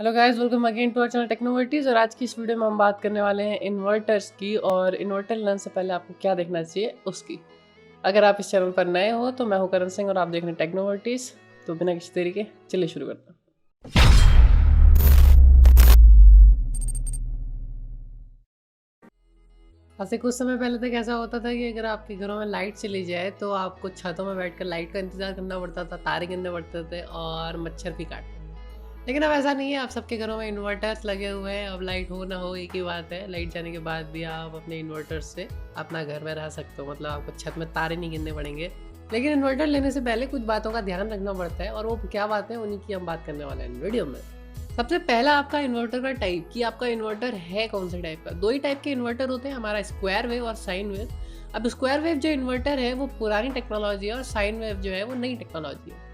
Hello guys, welcome again to our channel टेक्नोवर्टीज। और आज की इस वीडियो में हम बात करने वाले हैं इन्वर्टर्स की, और इन्वर्टर लेने से पहले आपको क्या देखना चाहिए उसकी। अगर आप इस चैनल पर नए हो तो मैं हूं करण सिंह और आप देख रहे हैं टेक्नोवर्टीज। तो बिना किसी देरी के चलिए शुरू करते हैं। आज से कुछ समय पहले तक ऐसा होता था कि अगर आपके घरों में लाइट चली जाए तो आपको छतों में बैठकर लाइट का इंतजार करना पड़ता था, तारे गिनने पड़ते थे और मच्छर भी काटते थे। लेकिन अब ऐसा नहीं है, अब सबके घरों में इन्वर्टर्स लगे हुए हैं। अब लाइट हो ना हो एक ही बात है, लाइट जाने के बाद भी आप अपने इन्वर्टर्स से अपना घर में रह सकते हो। मतलब आपको छत में तारे नहीं गिनने पड़ेंगे। लेकिन इन्वर्टर लेने से पहले कुछ बातों का ध्यान रखना पड़ता है, और वो क्या बात है उन्हीं की हम बात करने वाले हैं वीडियो में। सबसे पहला आपका इन्वर्टर का टाइप, कि आपका इन्वर्टर है कौन से टाइप का। दो ही टाइप के इन्वर्टर होते हैं, हमारा स्क्वायर वेव और साइन वेव। अब स्क्वायर वेव जो इन्वर्टर है वो पुरानी टेक्नोलॉजी है, और साइन वेव जो है वो नई टेक्नोलॉजी है।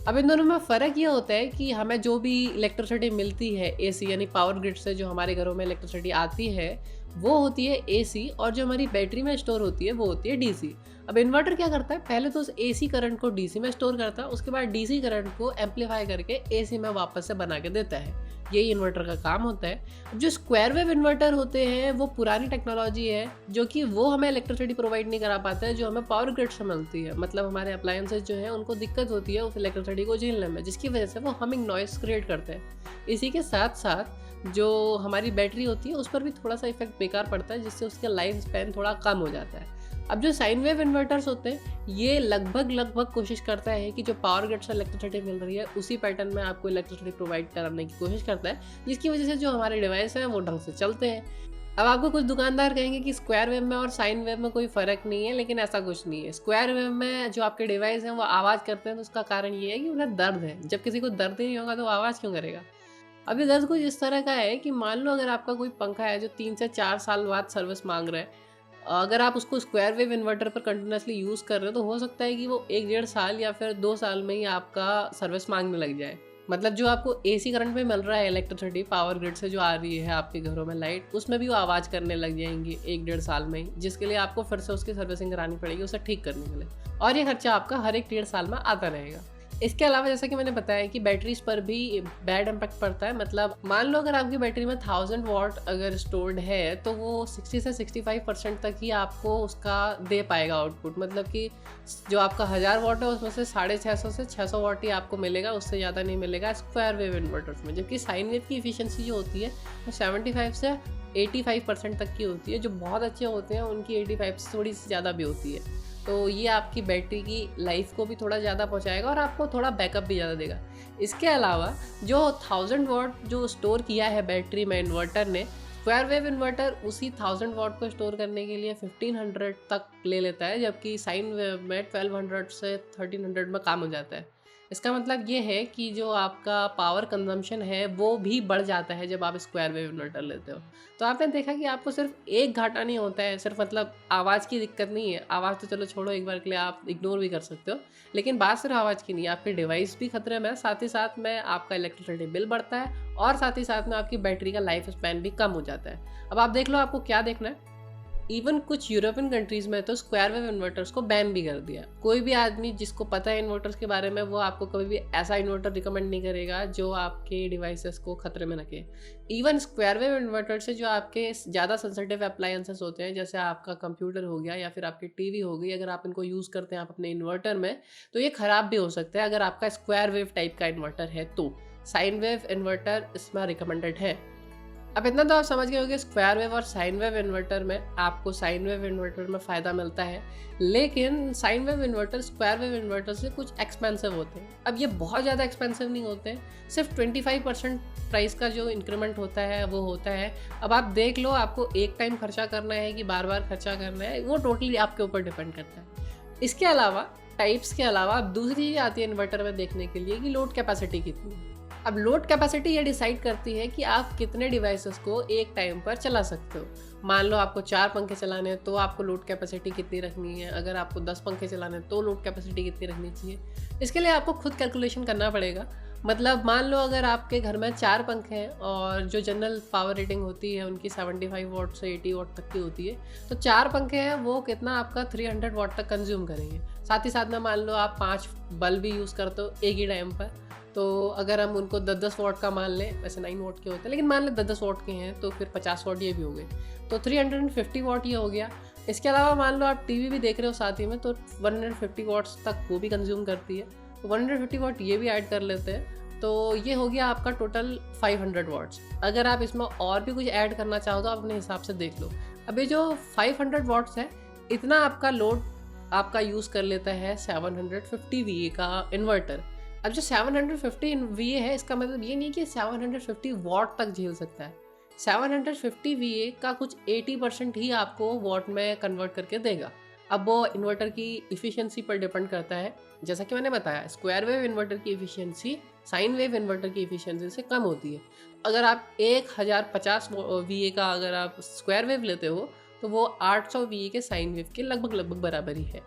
अब इन दोनों में फ़र्क ये होता है कि हमें जो भी इलेक्ट्रिसिटी मिलती है एसी यानी पावर ग्रिड से, जो हमारे घरों में इलेक्ट्रिसिटी आती है वो होती है एसी, और जो हमारी बैटरी में स्टोर होती है वो होती है डीसी। अब इन्वर्टर क्या करता है, पहले तो उस एसी करंट को डीसी में स्टोर करता है, उसके बाद डीसी करंट को एम्पलीफाई करके एसी में वापस से बना के देता है। यही इन्वर्टर का काम होता है। जो स्क्वायर वेव इन्वर्टर होते हैं वो पुरानी टेक्नोलॉजी है, जो कि वो हमें इलेक्ट्रिसिटी प्रोवाइड नहीं करा पाता है, जो हमें पावर ग्रिड से मिलती है। मतलब हमारे अप्लायंसेज जो हैं उनको दिक्कत होती है उस इलेक्ट्रिसिटी को झेलने में, जिसकी वजह से वो हमिंग नॉइस क्रिएट करते हैं। इसी के साथ साथ जो हमारी बैटरी होती है उस पर भी थोड़ा सा इफेक्ट बेकार पड़ता है, जिससे उसका लाइफ स्पैन थोड़ा कम हो जाता है। अब जो साइन वेव इन्वर्टर्स होते हैं ये लगभग कोशिश करता है कि जो पावर ग्रिड से इलेक्ट्रिसिटी मिल रही है उसी पैटर्न में आपको इलेक्ट्रिसिटी प्रोवाइड कराने की कोशिश करता है, जिसकी वजह से जो हमारे डिवाइस हैं वो ढंग से चलते हैं। अब आपको कुछ दुकानदार कहेंगे कि स्क्वायर वेव में और साइन वेव में कोई फ़र्क नहीं है, लेकिन ऐसा कुछ नहीं है। स्क्वायर वेव में जो आपके डिवाइस हैं वो आवाज़ करते हैं, तो उसका कारण ये है कि उन्हें दर्द है। जब किसी को दर्द ही नहीं होगा तो आवाज़ क्यों करेगा। अभी दर्द कुछ इस तरह का है कि मान लो अगर आपका कोई पंखा है जो 3 से 4 साल बाद सर्विस मांग रहा है, अगर आप उसको स्क्वायर वेव इन्वर्टर पर कंटिन्यूसली यूज़ कर रहे हो तो हो सकता है कि वो 1 डेढ़ साल या फिर 2 साल में ही आपका सर्विस मांगने लग जाए। मतलब जो आपको एसी करंट में मिल रहा है इलेक्ट्रिसिटी पावर ग्रिड से जो आ रही है आपके घरों में लाइट, उसमें भी वो आवाज़ करने लग जाएंगी 1 डेढ़ साल में ही, जिसके लिए आपको फिर से उसकी सर्विसिंग करानी पड़ेगी उसे ठीक करने के लिए, और ये खर्चा आपका हर 1 डेढ़ साल में आता रहेगा। इसके अलावा जैसा कि मैंने बताया कि बैटरीज पर भी बैड इम्पैक्ट पड़ता है। मतलब मान लो अगर आपकी बैटरी में 1000 वॉट अगर स्टोर्ड है तो वो 60 से 65% तक ही आपको उसका दे पाएगा आउटपुट। मतलब कि जो आपका 1000 वॉट है उसमें से 650 से 600 वॉट ही आपको मिलेगा, उससे ज़्यादा नहीं मिलेगा स्क्वायर वेव इन्वर्टर्स में। जबकि साइन वेव की इफिशियंसी जो होती है वो 75 से 85% तक की होती है। जो बहुत अच्छे होते हैं उनकी 85 से थोड़ी सी ज़्यादा भी होती है। तो ये आपकी बैटरी की लाइफ को भी थोड़ा ज़्यादा पहुंचाएगा और आपको थोड़ा बैकअप भी ज़्यादा देगा। इसके अलावा जो 1000 वॉट जो स्टोर किया है बैटरी में इन्वर्टर ने, स्क्वायर वेव इन्वर्टर उसी 1000 वॉट को स्टोर करने के लिए 1500 तक ले लेता है, जबकि साइन वेव में 1200 से 1300 में काम हो जाता है। इसका मतलब ये है कि जो आपका पावर कंजम्पशन है वो भी बढ़ जाता है जब आप स्क्वायर वेव इन्वर्टर लेते हो। तो आपने देखा कि आपको सिर्फ एक घाटा नहीं होता है, सिर्फ मतलब आवाज़ की दिक्कत नहीं है। आवाज़ तो चलो छोड़ो, एक बार के लिए आप इग्नोर भी कर सकते हो, लेकिन बात सिर्फ आवाज़ की नहीं है, आपके डिवाइस भी खतरे में है, साथ ही साथ में आपका इलेक्ट्रिसिटी बिल बढ़ता है, और साथ ही साथ में आपकी बैटरी का लाइफ स्पैन भी कम हो जाता है। अब आप देख लो आपको क्या देखना है। इवन कुछ यूरोपियन कंट्रीज़ में तो स्क्वायर वेव इन्वर्टर्स को बैन भी कर दिया। कोई भी आदमी जिसको पता है इन्वर्टर्स के बारे में, वो आपको कभी भी ऐसा इन्वर्टर रिकमेंड नहीं करेगा जो आपके डिवाइसेस को खतरे में रखे। इवन स्क्वायर वेव इन्वर्टर से जो आपके ज़्यादा सेंसिटिव अप्लायंसेस होते हैं, जैसे आपका कंप्यूटर हो गया या फिर आपकी टीवी हो गई, अगर आप इनको यूज़ करते हैं आप अपने इन्वर्टर में, तो ये ख़राब भी हो सकता है अगर आपका स्क्वायर वेव टाइप का इन्वर्टर है। तो साइन वेव इन्वर्टर इसमें रिकमेंडेड है। अब इतना तो आप समझ गए होंगे, स्क्वायर वेव और साइन वेव इन्वर्टर में आपको साइन वेव इन्वर्टर में फ़ायदा मिलता है, लेकिन sine wave inverter square wave inverter से कुछ एक्सपेंसिव होते हैं। अब ये बहुत ज़्यादा एक्सपेंसिव नहीं होते हैं, सिर्फ 25% प्राइस का जो इंक्रीमेंट होता है वो होता है। अब आप देख लो आपको एक टाइम खर्चा करना है कि बार बार खर्चा करना है, वो टोटली आपके ऊपर डिपेंड करता है। इसके अलावा टाइप्स के अलावा अब दूसरी चीज़ आती है इन्वर्टर में देखने के लिए कि लोड कैपेसिटी कितनी है। अब लोड कैपेसिटी ये डिसाइड करती है कि आप कितने डिवाइसेस को एक टाइम पर चला सकते हो। मान लो आपको 4 पंखे चलाने हैं तो आपको लोड कैपेसिटी कितनी रखनी है, अगर आपको 10 पंखे चलाने हैं तो लोड कैपेसिटी कितनी रखनी चाहिए। इसके लिए आपको खुद कैलकुलेशन करना पड़ेगा। मतलब मान लो अगर आपके घर में 4 पंखे हैं और जो जनरल पावर रेटिंग होती है उनकी 75 वॉट से 80 वॉट तक की होती है, तो 4 पंखे हैं वो कितना आपका 300 वॉट तक कंज्यूम करेंगे। साथ ही साथ में मान लो आप 5 बल्ब भी यूज़ करते हो एक ही टाइम पर, तो अगर हम उनको 10-10 वॉट का मान लें, वैसे 9 वॉट के होते हैं लेकिन मान लें 10-10 वॉट के हैं, तो फिर 50 वॉट ये भी हो गए, तो 350 वॉट ये हो गया। इसके अलावा मान लो आप टीवी भी देख रहे हो साथ ही में, तो 150 वॉट्स तक वो भी कंज्यूम करती है, तो 150 वॉट ये भी ऐड कर लेते हैं। तो ये हो गया आपका टोटल 500 वॉट्स। अगर आप इसमें और भी कुछ ऐड करना चाहो तो आप अपने हिसाब से देख लो। अब ये जो 500 वॉट्स है, इतना आपका लोड आपका यूज़ कर लेता है 750 VA का इन्वर्टर। अब जो 750 VA है, इसका मतलब ये नहीं कि 750 वॉट तक झेल सकता है। 750 VA का कुछ 80% ही आपको वॉट में कन्वर्ट करके देगा। अब वो इन्वर्टर की इफ़िशियंसी पर डिपेंड करता है। जैसा कि मैंने बताया, स्क्वायर वेव इन्वर्टर की इफ़िशियंसी साइन वेव इन्वर्टर की इफ़िशियंसी से कम होती है। अगर आप 1050 VA का अगर आप स्क्वायर वेव लेते हो, तो वो 800 VA के साइन वेव के लगभग बराबर ही है।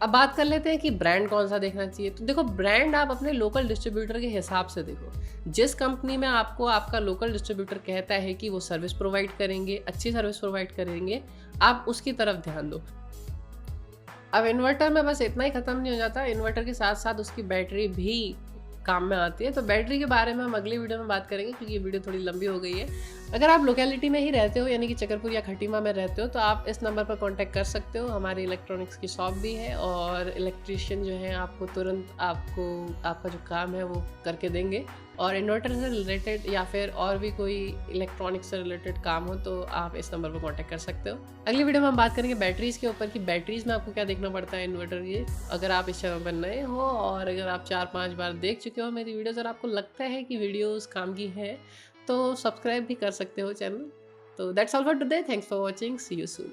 अब बात कर लेते हैं कि ब्रांड कौन सा देखना चाहिए। तो देखो, ब्रांड आप अपने लोकल डिस्ट्रीब्यूटर के हिसाब से देखो। जिस कंपनी में आपको आपका लोकल डिस्ट्रीब्यूटर कहता है कि वो सर्विस प्रोवाइड करेंगे, अच्छी सर्विस प्रोवाइड करेंगे, आप उसकी तरफ ध्यान दो। अब इन्वर्टर में बस इतना ही ख़त्म नहीं हो जाता, इन्वर्टर के साथ साथ उसकी बैटरी भी काम में आती है। तो बैटरी के बारे में हम अगली वीडियो में बात करेंगे, क्योंकि ये वीडियो थोड़ी लंबी हो गई है। अगर आप लोकेलिटी में ही रहते हो, यानी कि चकरपुर या खटीमा में रहते हो, तो आप इस नंबर पर कांटेक्ट कर सकते हो। हमारी इलेक्ट्रॉनिक्स की शॉप भी है और इलेक्ट्रीशियन जो है आपको तुरंत आपका जो काम है वो करके देंगे। और इन्वर्टर से रिलेटेड या फिर और भी कोई इलेक्ट्रॉनिक्स से रिलेटेड काम हो तो आप इस नंबर पर कांटेक्ट कर सकते हो। अगली वीडियो में हम बात करेंगे बैटरीज़ के ऊपर कि बैटरीज़ में आपको क्या देखना पड़ता है इन्वर्टर के। अगर आप इस चैनल पर नए हो और अगर आप 4-5 बार देख चुके हो मेरी वीडियोज़ और आपको लगता है कि वीडियोज़ काम की है, तो सब्सक्राइब भी कर सकते हो चैनल। तो that's all for today. Thanks for watching. See you soon.